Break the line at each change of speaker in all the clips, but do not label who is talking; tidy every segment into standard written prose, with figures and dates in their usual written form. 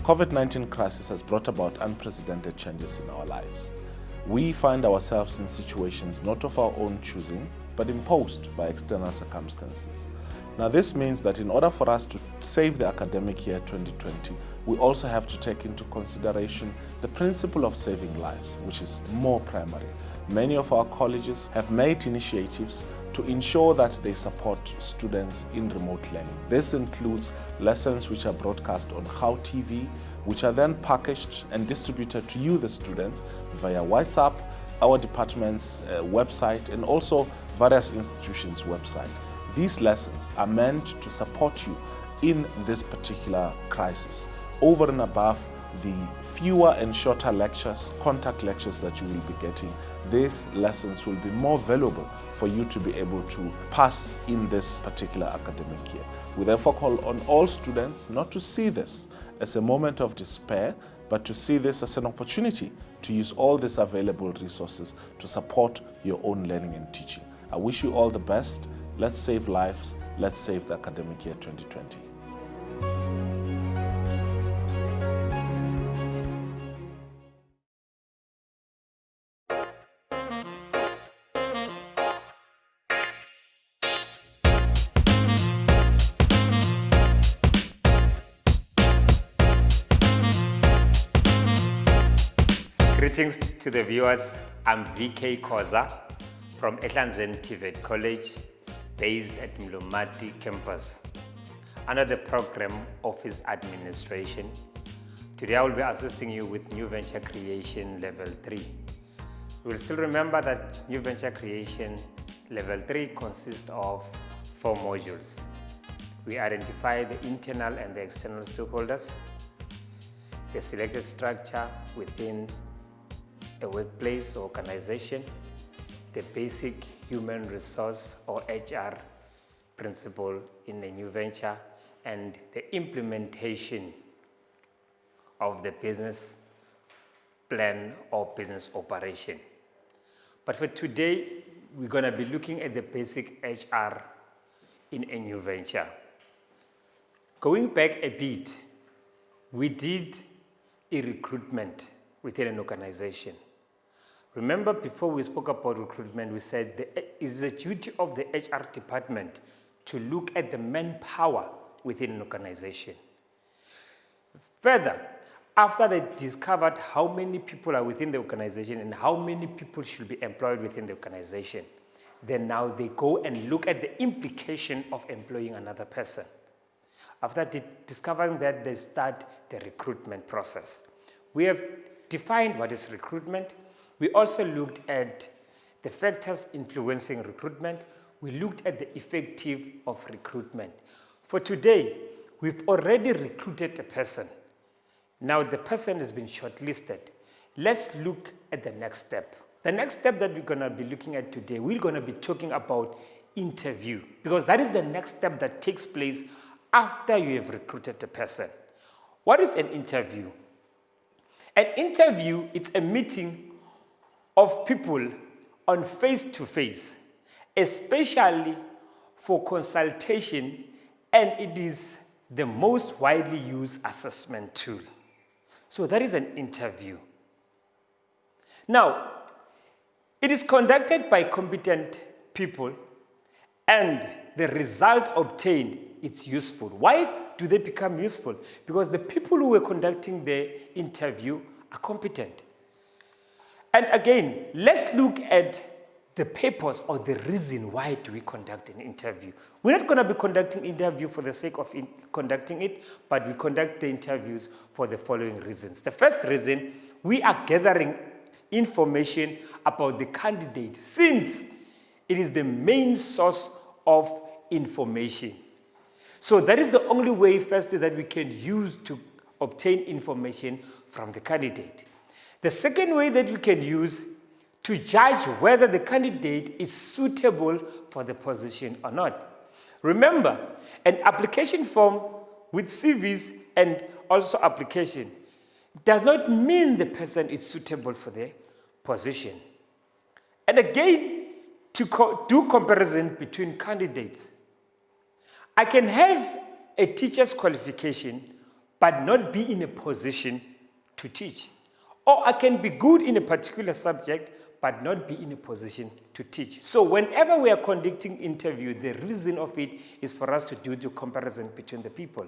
COVID-19 crisis has brought about unprecedented changes in our lives. We find ourselves in situations not of our own choosing, but imposed by external circumstances. Now, this means that in order for us to save the academic year 2020, we also have to take into consideration the principle of saving lives, which is more primary. Many of our colleges have made initiatives to ensure that they support students in remote learning. This includes lessons which are broadcast on How TV, which are then packaged and distributed to you, the students, via WhatsApp, our department's website, and also various institutions' website. These lessons are meant to support you in this particular crisis, over and above the fewer and shorter lectures, contact lectures that you will be getting. These lessons will be more valuable for you to be able to pass in this particular academic year. We therefore call on all students not to see this as a moment of despair, but to see this as an opportunity to use all these available resources to support your own learning and teaching. I wish you all the best. Let's save lives. Let's save the academic year 2020.
Greetings to the viewers. I'm VK Khoza from Ehlanzeni TVET College, based at Mlomati campus, under the program Office Administration. Today I will be assisting you with New Venture Creation Level 3. You will still remember that New Venture Creation Level 3 consists of 4 modules. We identify the internal and the external stakeholders, the selected structure within a workplace or organization, the basic human resource or HR principle in a new venture, and the implementation of the business plan or business operation. But for today, we're going to be looking at the basic HR in a new venture. Going back a bit, we did a recruitment within an organization. Remember, before we spoke about recruitment, we said it is the duty of the HR department to look at the manpower within an organization. Further, after they discovered how many people are within the organization and how many people should be employed within the organization, then now they go and look at the implication of employing another person. After discovering that, they start the recruitment process. We have defined what is recruitment. We also looked at the factors influencing recruitment. We looked at the effective of recruitment. For today, we've already recruited a person. Now the person has been shortlisted. Let's look at the next step. The next step that we're going to be looking at today, we're going to be talking about interview, because that is the next step that takes place after you have recruited a person. What is an interview? An interview, it's a meeting of people on face-to-face, especially for consultation, and it is the most widely used assessment tool. So that is an interview. Now, it is conducted by competent people, and the result obtained is useful. Why do they become useful? Because the people who were conducting the interview are competent. And again, let's look at the purpose or the reason why do we conduct an interview. We're not going to be conducting interview for the sake of conducting it, but we conduct the interviews for the following reasons. The first reason, we are gathering information about the candidate, since it is the main source of information. So that is the only way, firstly, that we can use to obtain information from the candidate. The second way that we can use to judge whether the candidate is suitable for the position or not. Remember, an application form with CVs and also application does not mean the person is suitable for the position. And again, to do comparison between candidates, I can have a teacher's qualification, but not be in a position to teach. Or I can be good in a particular subject, but not be in a position to teach. So whenever we are conducting interview, the reason of it is for us to do the comparison between the people.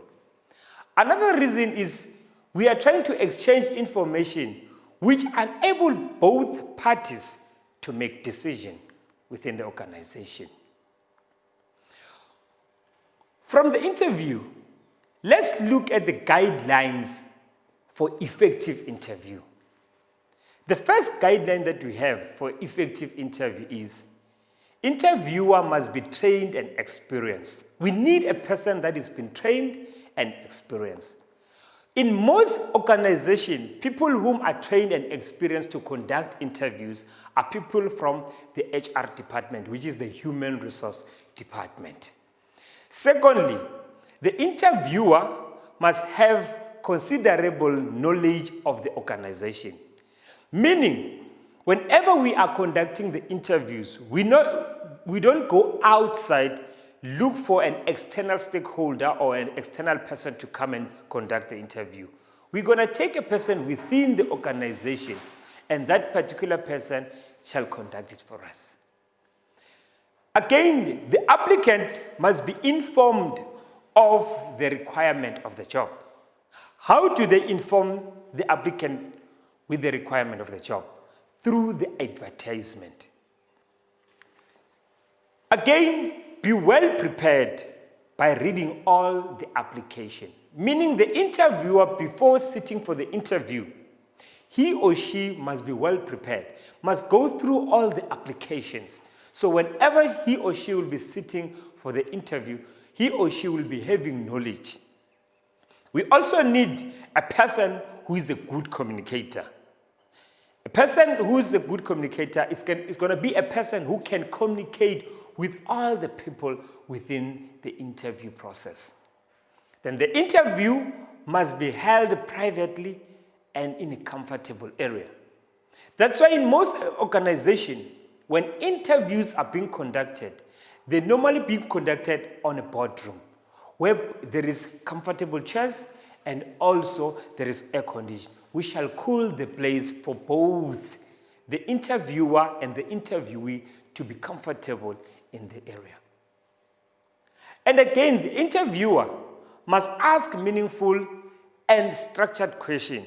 Another reason is we are trying to exchange information which enable both parties to make decisions within the organization. From the interview, let's look at the guidelines for effective interview. The first guideline that we have for effective interview is interviewer must be trained and experienced. We need a person that has been trained and experienced. In most organizations, people whom are trained and experienced to conduct interviews are people from the HR department, which is the human resource department. Secondly, the interviewer must have considerable knowledge of the organization. Meaning, whenever we are conducting the interviews, we don't go outside, look for an external stakeholder or an external person to come and conduct the interview. We're going to take a person within the organization, and that particular person shall conduct it for us. Again, the applicant must be informed of the requirement of the job. How do they inform the applicant with the requirement of the job? Through the advertisement. Again, be well prepared by reading all the application. Meaning the interviewer, before sitting for the interview, he or she must be well prepared, must go through all the applications. So whenever he or she will be sitting for the interview, he or she will be having knowledge. We also need a person who is a good communicator. A person who is a good communicator is going to be a person who can communicate with all the people within the interview process. Then the interview must be held privately and in a comfortable area. That's why in most organizations, when interviews are being conducted, they normally be conducted on a boardroom where there is comfortable chairs and also there is air conditioning. We shall cool the place for both the interviewer and the interviewee to be comfortable in the area. And again, the interviewer must ask meaningful and structured questions,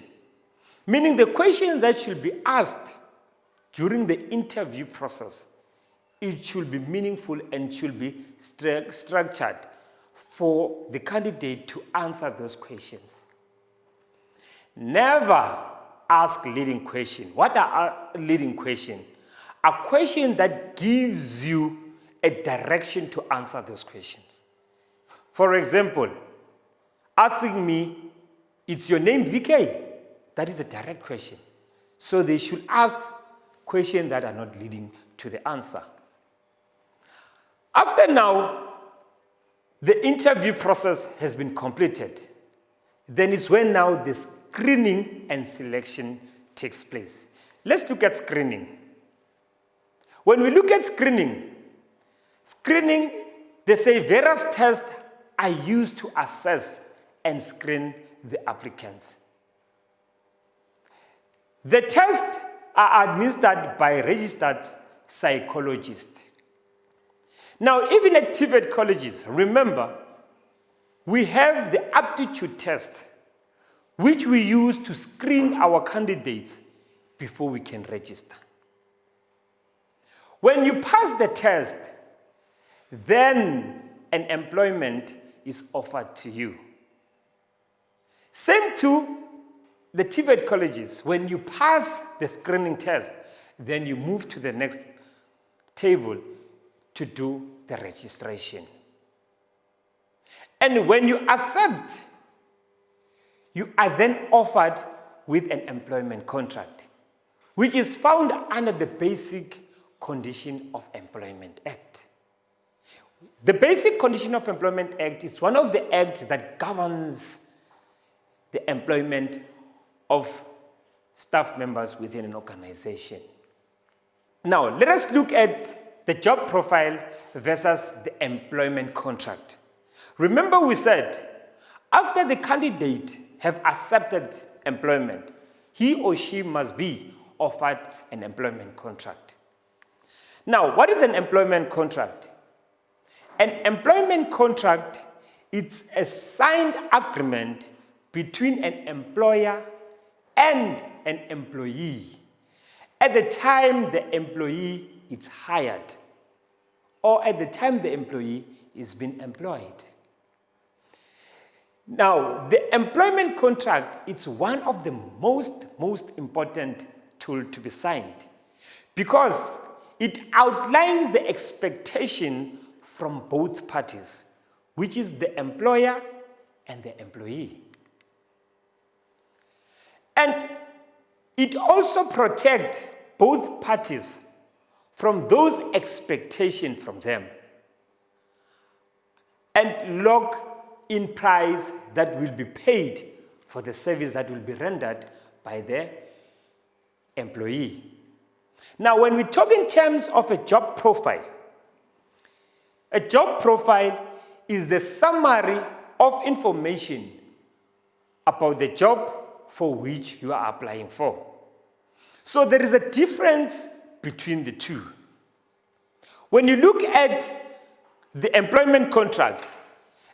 meaning the question that should be asked during the interview process, it should be meaningful and should be structured for the candidate to answer those questions. Never ask leading questions. What are leading questions? A question that gives you a direction to answer those questions. For example, asking me, "It's your name VK?" That is a direct question. So they should ask questions that are not leading to the answer. After now, the interview process has been completed. Then it's when now the screening and selection takes place. Let's look at screening. When we look at screening, they say various tests are used to assess and screen the applicants. The tests are administered by registered psychologists. Now, even at TVET colleges, remember, we have the aptitude test, which we use to screen our candidates before we can register. When you pass the test, then an employment is offered to you. Same to the TVET colleges. When you pass the screening test, then you move to the next table to do the registration. And when you accept, you are then offered with an employment contract, which is found under the Basic Condition of Employment Act. The Basic Condition of Employment Act is one of the acts that governs the employment of staff members within an organization. Now, let us look at the job profile versus the employment contract. Remember we said, after the candidate have accepted employment, he or she must be offered an employment contract. Now, what is an employment contract? An employment contract is a signed agreement between an employer and an employee at the time the employee is hired or at the time the employee is being employed. Now, the employment contract is one of the most important tools to be signed because it outlines the expectation from both parties, which is the employer and the employee. And it also protects both parties from those expectations from them and lock in price that will be paid for the service that will be rendered by the employee. Now, when we talk in terms of a job profile is the summary of information about the job for which you are applying for. So there is a difference between the two. When you look at the employment contract,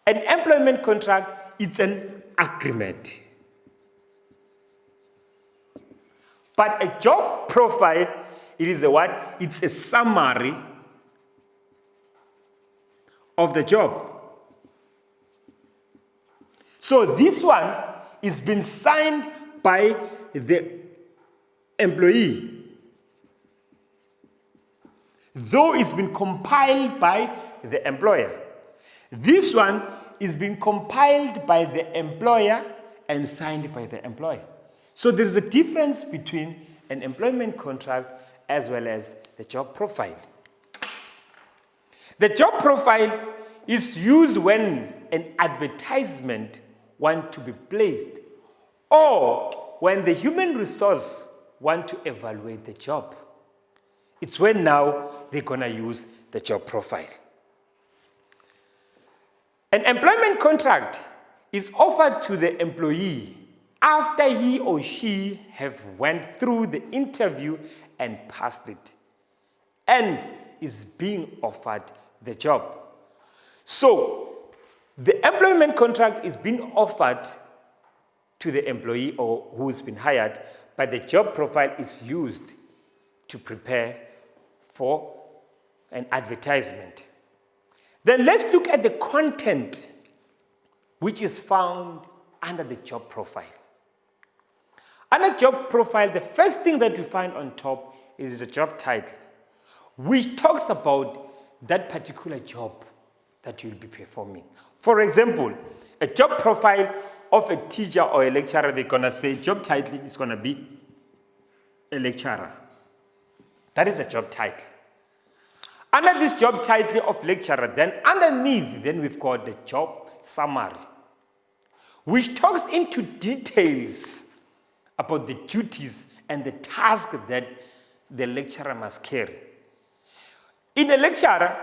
an employment contract is an agreement. But a job profile, it is a what? It's a summary of the job. So this one is being signed by the employee, though it's been compiled by the employer. This one is being compiled by the employer and signed by the employer. So there's a difference between an employment contract as well as the job profile. The job profile is used when an advertisement wants to be placed or when the human resource want to evaluate the job. It's when now they're going to use the job profile. An employment contract is offered to the employee after he or she have went through the interview and passed it and is being offered the job. So the employment contract is being offered to the employee or who's been hired, but the job profile is used to prepare for an advertisement. Then let's look at the content which is found under the job profile. Under job profile, the first thing that we find on top is the job title, which talks about that particular job that you'll be performing. For example, a job profile of a teacher or a lecturer, they're going to say job title is going to be a lecturer. That is the job title. Under this job title of lecturer, then underneath, then we've got the job summary, which talks into details about the duties and the tasks that the lecturer must carry. In a lecturer,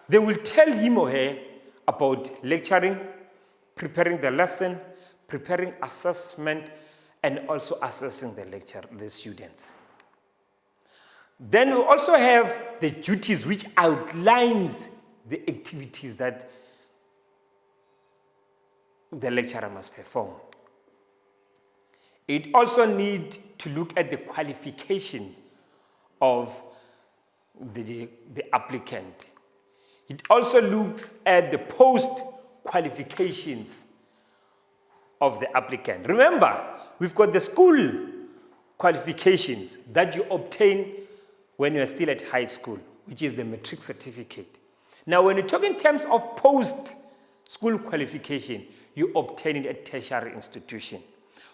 they will tell him or her about lecturing, preparing the lesson, preparing assessment, and also assessing the students. Then we also have the duties, which outlines the activities that the lecturer must perform. It also needs to look at the qualification of the applicant. It also looks at the post qualifications of the applicant. Remember, we've got the school qualifications that you obtain when you are still at high school, which is the matric certificate. Now, when you talk in terms of post-school qualification, you obtain it at tertiary institution.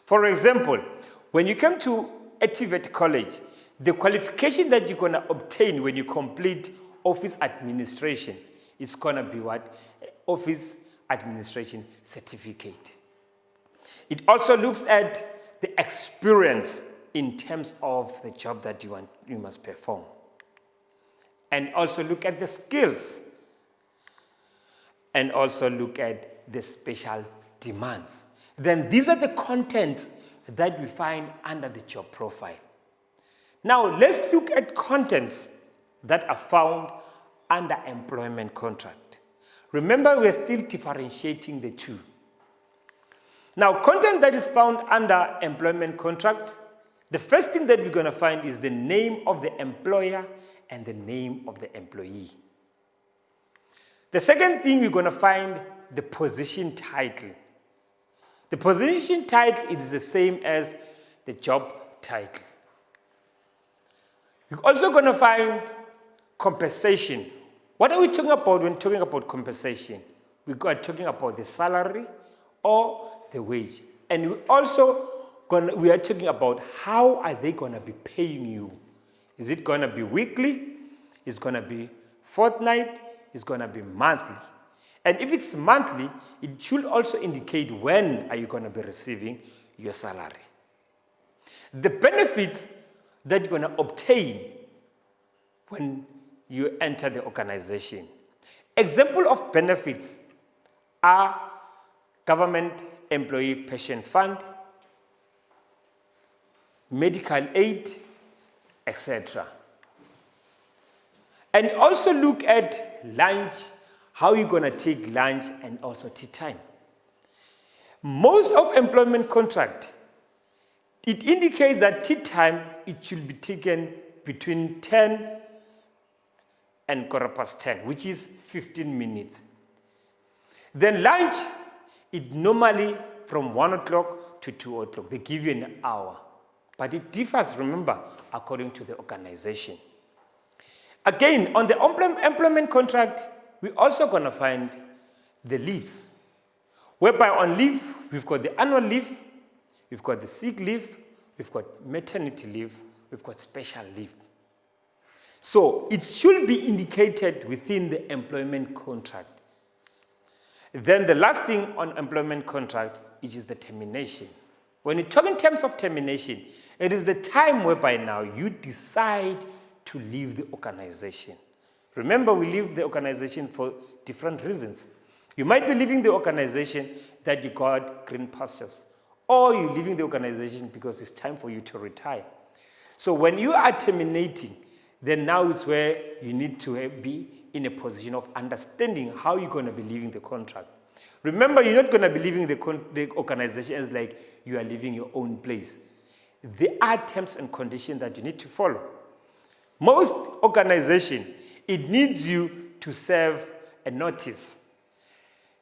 For example, when you come to a TVET college, the qualification that you're going to obtain when you complete office administration, it's going to be what? Office administration certificate. It also looks at the experience in terms of the job that you must perform. And also look at the skills. And also look at the special demands. then these are the contents that we find under the job profile. Now, let's look at contents that are found under employment contract. Remember, we're still differentiating the two. Now, content that is found under employment contract, the first thing that we're going to find is the name of the employer and the name of the employee. The second thing we're going to find the position title. The position title is the same as the job title. We're also going to find compensation. What are we talking about when talking about compensation? We are talking about the salary or the wage. And we are talking about how are they going to be paying you. Is it going to be weekly? Is it going to be fortnight? Is it going to be monthly? And if it's monthly, it should also indicate when are you going to be receiving your salary. The benefits that you're going to obtain when you enter the organization. Example of benefits are government employee pension fund, medical aid, etc. And also look at lunch, how you're going to take lunch and also tea time. Most of employment contract, it indicates that tea time, it should be taken between 10 and 10:15, which is 15 minutes. Then lunch, it normally from 1 o'clock to 2 o'clock. They give you an hour. But it differs, remember, according to the organization. Again, on the employment contract, we're also going to find the leaves. Whereby on leave, we've got the annual leave, we've got the sick leave, we've got maternity leave, we've got special leave. So it should be indicated within the employment contract. Then the last thing on employment contract, which is the termination. When you talk in terms of termination, it is the time whereby now you decide to leave the organization. Remember, we leave the organization for different reasons. You might be leaving the organization that you got green pastures, or you're leaving the organization because it's time for you to retire. So when you are terminating, then now it's where you need to be in a position of understanding how you're going to be leaving the contract. Remember, you're not going to be leaving the organization as like you are leaving your own place. There are terms and conditions that you need to follow. Most organizations, it needs you to serve a notice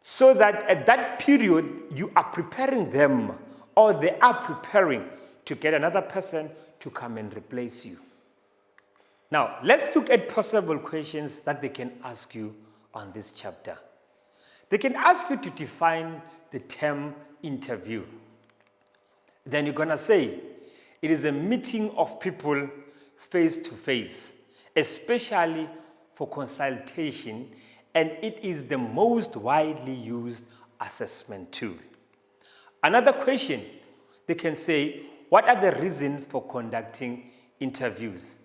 so that at that period, you are preparing them or they are preparing to get another person to come and replace you. Now, let's look at possible questions that they can ask you on this chapter. They can ask you to define the term interview. Then you're going to say, it is a meeting of people face to face, especially for consultation, and it is the most widely used assessment tool. Another question, they can say, what are the reasons for conducting interviews?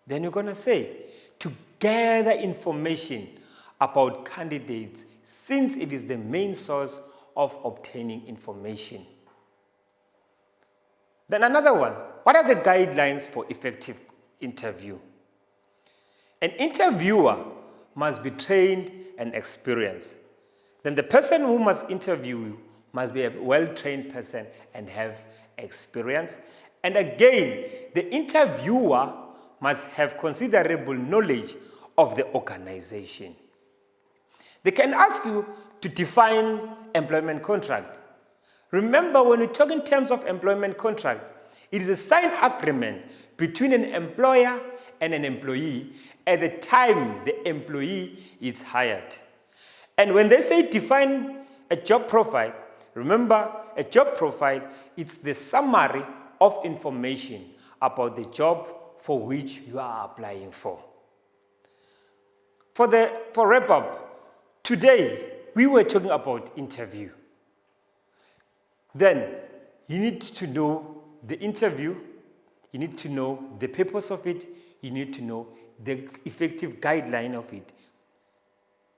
Then you're going to say, to gather information about candidates, since it is the main source of obtaining information. Then another one, what are the guidelines for effective interview? An interviewer must be trained and experienced. Then the person who must interview you must be a well-trained person and have experience. And again, the interviewer must have considerable knowledge of the organization. They can ask you to define employment contract. Remember, when we talk in terms of employment contract, it is a signed agreement between an employer and an employee at the time the employee is hired. And when they say define a job profile, remember, a job profile, it's the summary of information about the job for which you are applying for. For wrap up, today we were talking about interview. Then you need to know the interview, you need to know the purpose of it, you need to know the effective guideline of it.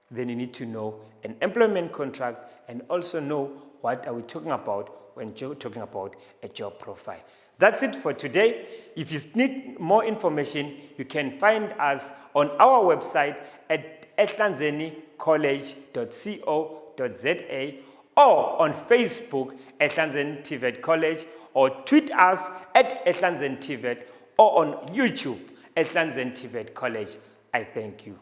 Then you need to know an employment contract and also know what are we talking about when talking about a job profile. That's it for today. If you need more information, you can find us on our website at ehlanzenicollege.co.za or on Facebook, Ehlanzeni TVET College, or tweet us at Ehlanzeni TVET, or on YouTube, Ehlanzeni TVET College. I thank you.